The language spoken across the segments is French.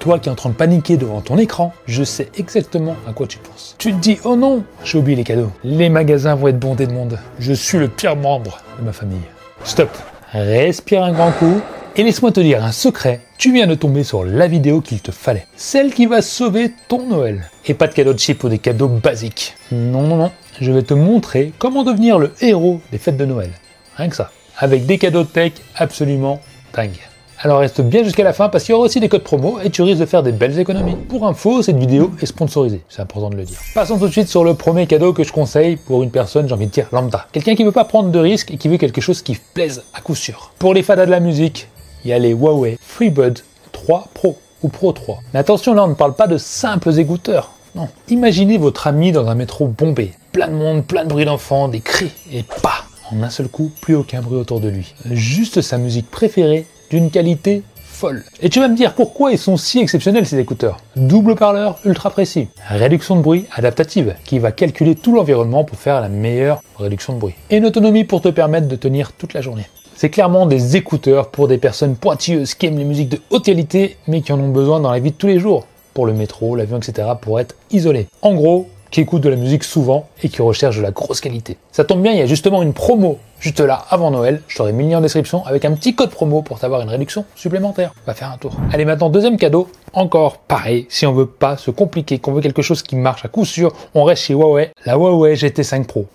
Toi qui es en train de paniquer devant ton écran, je sais exactement à quoi tu penses. Tu te dis, oh non, j'ai oublié les cadeaux. Les magasins vont être bondés de monde. Je suis le pire membre de ma famille. Stop. Respire un grand coup et laisse-moi te dire un secret. Tu viens de tomber sur la vidéo qu'il te fallait. Celle qui va sauver ton Noël. Et pas de cadeaux cheap ou des cadeaux basiques. Non, non, non. Je vais te montrer comment devenir le héros des fêtes de Noël. Rien que ça. Avec des cadeaux de tech absolument dingues. Alors reste bien jusqu'à la fin parce qu'il y aura aussi des codes promo et tu risques de faire des belles économies. Pour info, cette vidéo est sponsorisée, c'est important de le dire. Passons tout de suite sur le premier cadeau que je conseille pour une personne, j'ai envie de dire lambda. Quelqu'un qui veut pas prendre de risques et qui veut quelque chose qui plaise à coup sûr. Pour les fadas de la musique, il y a les Huawei FreeBuds 3 Pro ou Pro 3. Mais attention, là on ne parle pas de simples écouteurs. Non. Imaginez votre ami dans un métro bombé. Plein de monde, plein de bruit d'enfants, des cris et pas. En un seul coup, plus aucun bruit autour de lui. Juste sa musique préférée d'une qualité folle. Et tu vas me dire pourquoi ils sont si exceptionnels ces écouteurs. Double parleur ultra précis, réduction de bruit adaptative qui va calculer tout l'environnement pour faire la meilleure réduction de bruit. Et une autonomie pour te permettre de tenir toute la journée. C'est clairement des écouteurs pour des personnes pointilleuses qui aiment les musiques de haute qualité mais qui en ont besoin dans la vie de tous les jours. Pour le métro, l'avion, etc. pour être isolés. En gros, qui écoutent de la musique souvent et qui recherchent de la grosse qualité. Ça tombe bien, il y a justement une promo juste là, avant Noël. Je t'aurai mis le lien en description avec un petit code promo pour t'avoir une réduction supplémentaire. Va faire un tour. Allez, maintenant, deuxième cadeau. Encore pareil, si on veut pas se compliquer, qu'on veut quelque chose qui marche à coup sûr, on reste chez Huawei. La Huawei GT5 Pro.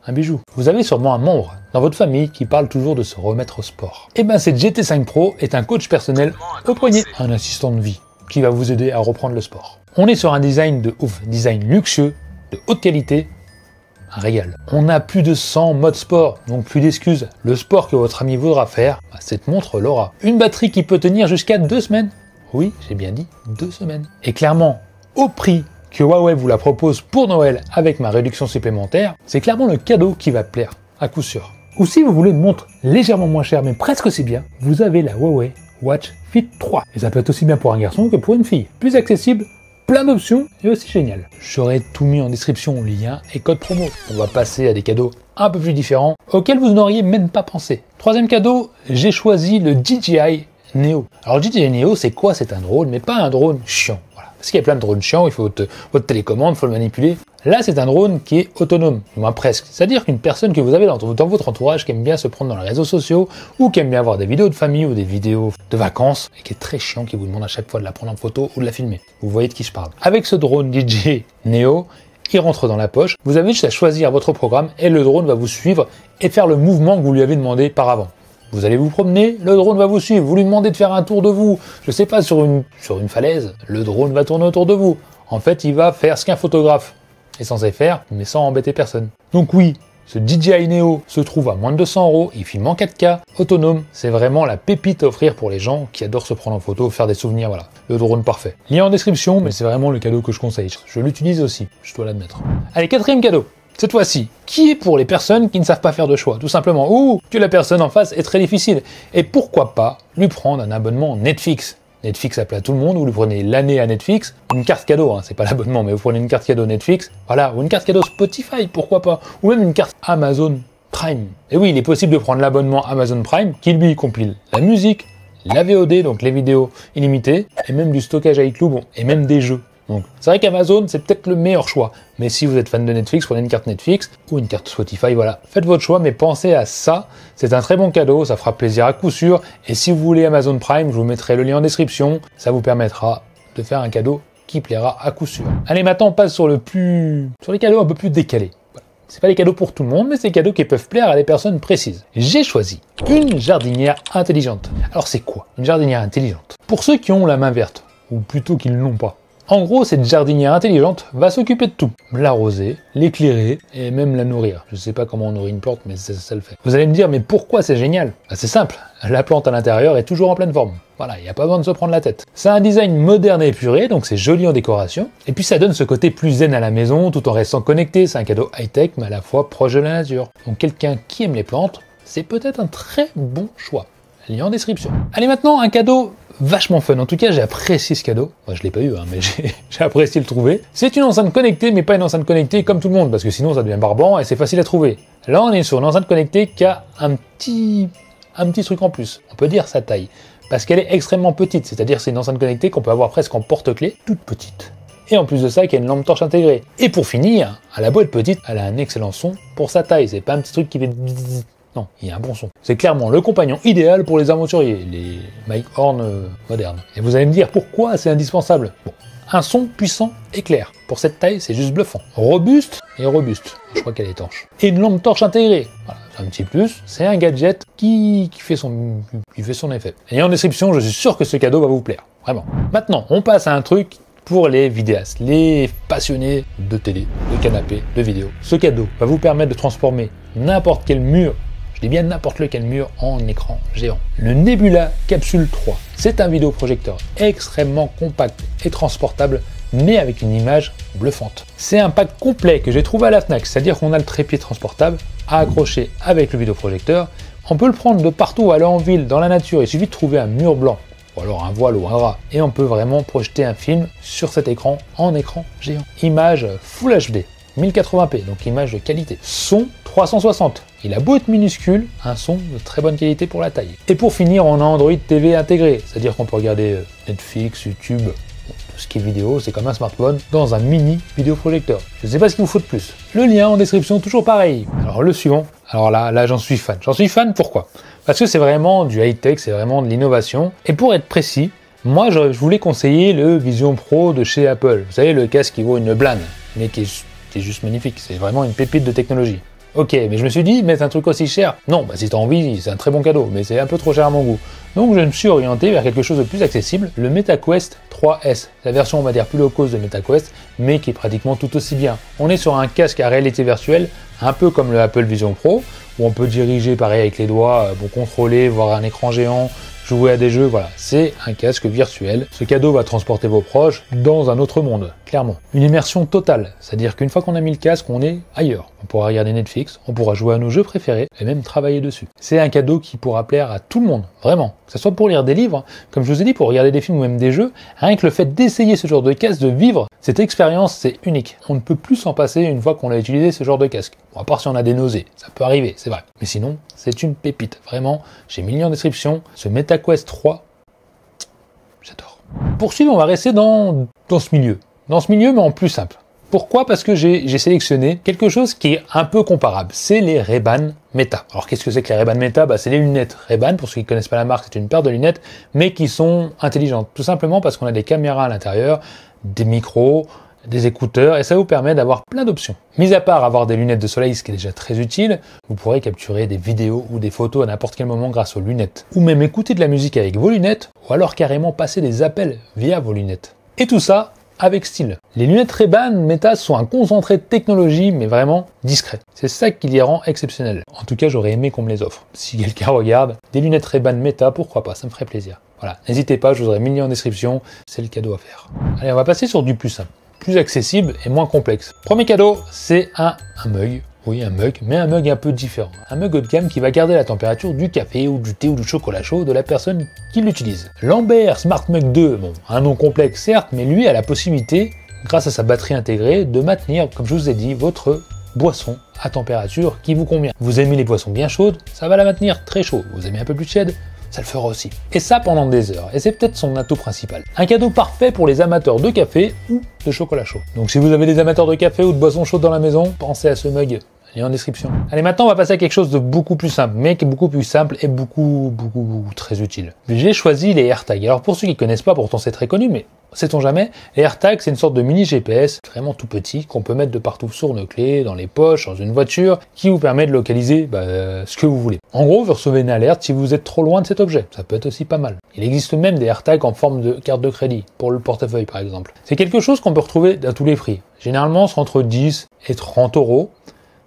Un bijou. Vous avez sûrement un membre dans votre famille qui parle toujours de se remettre au sport. Et ben, cette GT5 Pro est un coach personnel au poignet. Un assistant de vie qui va vous aider à reprendre le sport. On est sur un design de ouf, design luxueux, de haute qualité, un régal. On a plus de 100 modes sport, donc plus d'excuses. Le sport que votre ami voudra faire, cette montre l'aura. Une batterie qui peut tenir jusqu'à 2 semaines. Oui, j'ai bien dit 2 semaines. Et clairement, au prix que Huawei vous la propose pour Noël avec ma réduction supplémentaire, c'est clairement le cadeau qui va plaire, à coup sûr. Ou si vous voulez une montre légèrement moins chère, mais presque aussi bien, vous avez la Huawei Watch Fit 3. Et ça peut être aussi bien pour un garçon que pour une fille. Plus accessible, plein d'options et aussi génial. J'aurai tout mis en description, lien et code promo. On va passer à des cadeaux un peu plus différents auxquels vous n'auriez même pas pensé. Troisième cadeau, j'ai choisi le DJI Neo. Alors DJI Neo, c'est quoi? C'est un drone, mais pas un drone chiant. Voilà. Parce qu'il y a plein de drones chiants, il faut votre télécommande, il faut le manipuler. Là, c'est un drone qui est autonome, du moins presque. C'est-à-dire qu'une personne que vous avez dans votre entourage qui aime bien se prendre dans les réseaux sociaux ou qui aime bien voir des vidéos de famille ou des vidéos de vacances et qui est très chiant, qui vous demande à chaque fois de la prendre en photo ou de la filmer. Vous voyez de qui je parle. Avec ce drone DJI Neo, il rentre dans la poche. Vous avez juste à choisir votre programme et le drone va vous suivre et faire le mouvement que vous lui avez demandé par avant. Vous allez vous promener, le drone va vous suivre. Vous lui demandez de faire un tour de vous, je sais pas, sur une falaise, le drone va tourner autour de vous. En fait, il va faire ce qu'un photographe est censé faire, mais sans embêter personne. Donc oui, ce DJI Neo se trouve à moins de 200 €, il filme en 4K, autonome, c'est vraiment la pépite à offrir pour les gens qui adorent se prendre en photo, faire des souvenirs, voilà. Le drone parfait. Lien en description, mais c'est vraiment le cadeau que je conseille. Je l'utilise aussi, je dois l'admettre. Allez, quatrième cadeau. Cette fois-ci, qui est pour les personnes qui ne savent pas faire de choix, tout simplement, ou que la personne en face est très difficile. Et pourquoi pas lui prendre un abonnement Netflix. Netflix appelle à tout le monde, vous lui prenez l'année à Netflix, une carte cadeau, hein, c'est pas l'abonnement, mais vous prenez une carte cadeau Netflix, voilà, ou une carte cadeau Spotify, pourquoi pas, ou même une carte Amazon Prime. Et oui, il est possible de prendre l'abonnement Amazon Prime, qui lui compile la musique, la VOD, donc les vidéos illimitées, et même du stockage iCloud, et même des jeux. Donc, c'est vrai qu'Amazon, c'est peut-être le meilleur choix. Mais si vous êtes fan de Netflix, prenez une carte Netflix ou une carte Spotify, voilà. Faites votre choix, mais pensez à ça. C'est un très bon cadeau, ça fera plaisir à coup sûr. Et si vous voulez Amazon Prime, je vous mettrai le lien en description. Ça vous permettra de faire un cadeau qui plaira à coup sûr. Allez, maintenant, on passe sur les cadeaux un peu plus décalés. Voilà. C'est pas les cadeaux pour tout le monde, mais c'est des cadeaux qui peuvent plaire à des personnes précises. J'ai choisi une jardinière intelligente. Alors, c'est quoi une jardinière intelligente? Pour ceux qui ont la main verte, ou plutôt qui ne l'ont pas. En gros, cette jardinière intelligente va s'occuper de tout. L'arroser, l'éclairer et même la nourrir. Je sais pas comment on nourrit une plante, mais ça le fait. Vous allez me dire, mais pourquoi c'est génial? C'est simple, la plante à l'intérieur est toujours en pleine forme. Voilà, il n'y a pas besoin de se prendre la tête. C'est un design moderne et épuré, donc c'est joli en décoration. Et puis ça donne ce côté plus zen à la maison, tout en restant connecté. C'est un cadeau high-tech, mais à la fois proche de la nature. Donc quelqu'un qui aime les plantes, c'est peut-être un très bon choix. Lien en description. Allez, maintenant, un cadeau vachement fun. En tout cas, j'ai apprécié ce cadeau. Moi, je l'ai pas eu, hein, mais j'ai apprécié le trouver. C'est une enceinte connectée, mais pas une enceinte connectée comme tout le monde, parce que sinon, ça devient barbant et c'est facile à trouver. Là, on est sur une enceinte connectée qui a un petit truc en plus. On peut dire sa taille. parce qu'elle est extrêmement petite, c'est-à-dire c'est une enceinte connectée qu'on peut avoir presque en porte-clés, toute petite. Et en plus de ça, il y a une lampe torche intégrée. Et pour finir, elle a beau être petite, elle a un excellent son pour sa taille, c'est pas un petit truc qui fait non, il y a un bon son. C'est clairement le compagnon idéal pour les aventuriers, les mic horn modernes. Et vous allez me dire pourquoi c'est indispensable. Bon, un son puissant et clair. Pour cette taille, c'est juste bluffant. Robuste et robuste. Je crois qu'elle est étanche. Et une lampe torche intégrée. Voilà, c'est un petit plus. C'est un gadget qui fait son effet. Et en description, je suis sûr que ce cadeau va vous plaire. Vraiment. Maintenant, on passe à un truc pour les vidéastes, les passionnés de télé, de canapé, de vidéo. Ce cadeau va vous permettre de transformer n'importe quel mur, je dis bien n'importe lequel mur, en écran géant. Le Nebula Capsule 3, c'est un vidéoprojecteur extrêmement compact et transportable, mais avec une image bluffante. C'est un pack complet que j'ai trouvé à la Fnac, c'est-à-dire qu'on a le trépied transportable à accrocher avec le vidéoprojecteur. On peut le prendre de partout, aller en ville, dans la nature, il suffit de trouver un mur blanc, ou alors un voile ou un drap, et on peut vraiment projeter un film sur cet écran en écran géant. Image Full HD, 1080p, donc image de qualité. Son 360, il a beau être minuscule, un son de très bonne qualité pour la taille. Et pour finir, on a Android TV intégré, c'est-à-dire qu'on peut regarder Netflix, YouTube, tout ce qui est vidéo, c'est comme un smartphone, dans un mini vidéoprojecteur. Je ne sais pas ce qu'il vous faut de plus. Le lien en description, toujours pareil. Alors le suivant, alors là j'en suis fan. J'en suis fan, pourquoi? Parce que c'est vraiment du high-tech, c'est vraiment de l'innovation. Et pour être précis, moi je voulais conseiller le Vision Pro de chez Apple. Vous savez, le casque qui vaut une blinde, mais qui est juste magnifique. C'est vraiment une pépite de technologie. Ok, mais je me suis dit, mettre un truc aussi cher, non, bah si t'as envie, c'est un très bon cadeau, mais c'est un peu trop cher à mon goût. Donc je me suis orienté vers quelque chose de plus accessible, le MetaQuest 3S, la version on va dire plus low cost de MetaQuest, mais qui est pratiquement tout aussi bien. On est sur un casque à réalité virtuelle, un peu comme le Apple Vision Pro, où on peut diriger pareil avec les doigts pour contrôler, voir un écran géant, jouer à des jeux, voilà, c'est un casque virtuel. Ce cadeau va transporter vos proches dans un autre monde, clairement. Une immersion totale, c'est-à-dire qu'une fois qu'on a mis le casque, on est ailleurs. On pourra regarder Netflix, on pourra jouer à nos jeux préférés et même travailler dessus. C'est un cadeau qui pourra plaire à tout le monde, vraiment. Que ce soit pour lire des livres, comme je vous ai dit, pour regarder des films ou même des jeux, rien que le fait d'essayer ce genre de casque, de vivre cette expérience, c'est unique. On ne peut plus s'en passer une fois qu'on a utilisé ce genre de casque. Bon, à part si on a des nausées, ça peut arriver, c'est vrai. Mais sinon, c'est une pépite, vraiment. J'ai mis le lien en description. Ce MetaQuest 3, j'adore. Pour suivre, on va rester dans ce milieu. Dans ce milieu, mais en plus simple. Pourquoi? Parce que j'ai sélectionné quelque chose qui est un peu comparable. C'est les Ray-Ban Meta. Alors qu'est-ce que c'est que les Ray-Ban Meta? C'est les lunettes Ray-Ban, pour ceux qui ne connaissent pas la marque, c'est une paire de lunettes, mais qui sont intelligentes. Tout simplement parce qu'on a des caméras à l'intérieur, des micros, des écouteurs, et ça vous permet d'avoir plein d'options. Mis à part avoir des lunettes de soleil, ce qui est déjà très utile, vous pourrez capturer des vidéos ou des photos à n'importe quel moment grâce aux lunettes. Ou même écouter de la musique avec vos lunettes, ou alors carrément passer des appels via vos lunettes. Et tout ça avec style. Les lunettes Ray-Ban Meta sont un concentré de technologie, mais vraiment discret. C'est ça qui les rend exceptionnels. En tout cas, j'aurais aimé qu'on me les offre. Si quelqu'un regarde, des lunettes Ray-Ban Meta, pourquoi pas, ça me ferait plaisir. Voilà, n'hésitez pas, je vous aurais mis le lien en description, c'est le cadeau à faire. Allez, on va passer sur du plus simple, plus accessible et moins complexe. Premier cadeau, c'est un mug. Oui, un mug, mais un mug un peu différent. Un mug haut de gamme qui va garder la température du café ou du thé ou du chocolat chaud de la personne qui l'utilise. Lambert Smart Mug 2, bon, un nom complexe certes, mais lui a la possibilité, grâce à sa batterie intégrée, de maintenir, comme je vous ai dit, votre boisson à température qui vous convient. Vous aimez les boissons bien chaudes, ça va la maintenir très chaud. Vous aimez un peu plus tiède, ça le fera aussi. Et ça pendant des heures, et c'est peut-être son atout principal. Un cadeau parfait pour les amateurs de café ou de chocolat chaud. Donc si vous avez des amateurs de café ou de boissons chaudes dans la maison, pensez à ce mug. Lien en description. Allez, maintenant on va passer à quelque chose de beaucoup plus simple, mais qui est beaucoup plus simple et beaucoup très utile. J'ai choisi les AirTags. Alors pour ceux qui ne connaissent pas, pourtant c'est très connu, mais sait-on jamais, les AirTags c'est une sorte de mini GPS, vraiment tout petit, qu'on peut mettre de partout sur nos clés, dans les poches, dans une voiture, qui vous permet de localiser ce que vous voulez. En gros, vous recevez une alerte si vous êtes trop loin de cet objet. Ça peut être aussi pas mal. Il existe même des AirTags en forme de carte de crédit, pour le portefeuille par exemple. C'est quelque chose qu'on peut retrouver à tous les prix. Généralement, c'est entre 10 et 30 euros.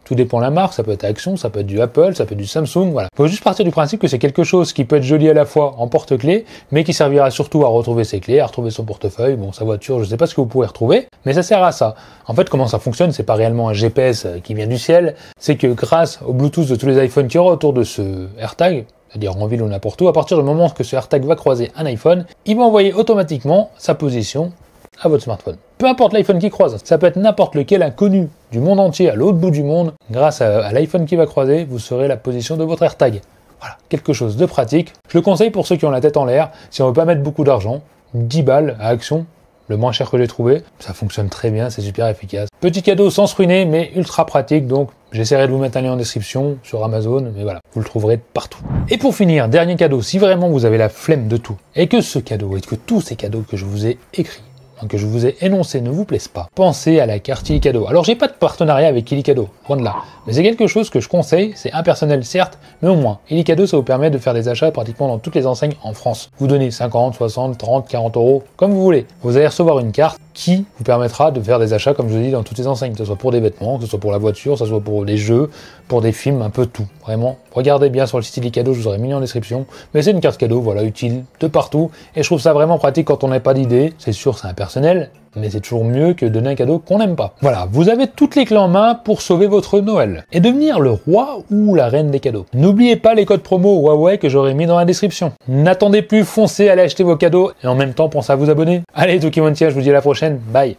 Tout dépend de la marque, ça peut être Action, ça peut être du Apple, ça peut être du Samsung, voilà. Il faut juste partir du principe que c'est quelque chose qui peut être joli à la fois en porte-clés, mais qui servira surtout à retrouver ses clés, à retrouver son portefeuille, bon, sa voiture, je sais pas ce que vous pourrez retrouver, mais ça sert à ça. En fait, comment ça fonctionne, c'est pas réellement un GPS qui vient du ciel, c'est que grâce au Bluetooth de tous les iPhones qui aura autour de ce AirTag, c'est-à-dire en ville ou n'importe où, à partir du moment que ce AirTag va croiser un iPhone, il va envoyer automatiquement sa position à votre smartphone. Peu importe l'iPhone qui croise, ça peut être n'importe lequel inconnu du monde entier à l'autre bout du monde, grâce à l'iPhone qui va croiser, vous saurez la position de votre AirTag. Voilà, quelque chose de pratique. Je le conseille pour ceux qui ont la tête en l'air, si on veut pas mettre beaucoup d'argent, 10 balles à Action, le moins cher que j'ai trouvé, ça fonctionne très bien, c'est super efficace. Petit cadeau sans se ruiner, mais ultra pratique, donc j'essaierai de vous mettre un lien en description sur Amazon, mais voilà, vous le trouverez partout. Et pour finir, dernier cadeau, si vraiment vous avez la flemme de tout, et que ce cadeau, et que tous ces cadeaux que je vous ai écrits, que je vous ai énoncé ne vous plaisent pas, pensez à la carte Illicadeau. Alors j'ai pas de partenariat avec Illicadeau, loin de là, mais c'est quelque chose que je conseille, c'est impersonnel certes, mais au moins, Illicadeau ça vous permet de faire des achats pratiquement dans toutes les enseignes en France. Vous donnez 50, 60, 30, 40 euros, comme vous voulez. Vous allez recevoir une carte qui vous permettra de faire des achats, comme je vous dis, dans toutes les enseignes, que ce soit pour des vêtements, que ce soit pour la voiture, que ce soit pour des jeux, pour des films, un peu tout. Vraiment, regardez bien sur le site Illicadeau, je vous aurai mis en description, mais c'est une carte cadeau, voilà, utile de partout, et je trouve ça vraiment pratique quand on n'a pas d'idée. C'est sûr, c'est impersonnel, mais c'est toujours mieux que de donner un cadeau qu'on n'aime pas. Voilà, vous avez toutes les clés en main pour sauver votre Noël et devenir le roi ou la reine des cadeaux. N'oubliez pas les codes promo Huawei que j'aurai mis dans la description. N'attendez plus, foncez, allez acheter vos cadeaux et en même temps pensez à vous abonner. Allez, Tokimontia, je vous dis à la prochaine, bye.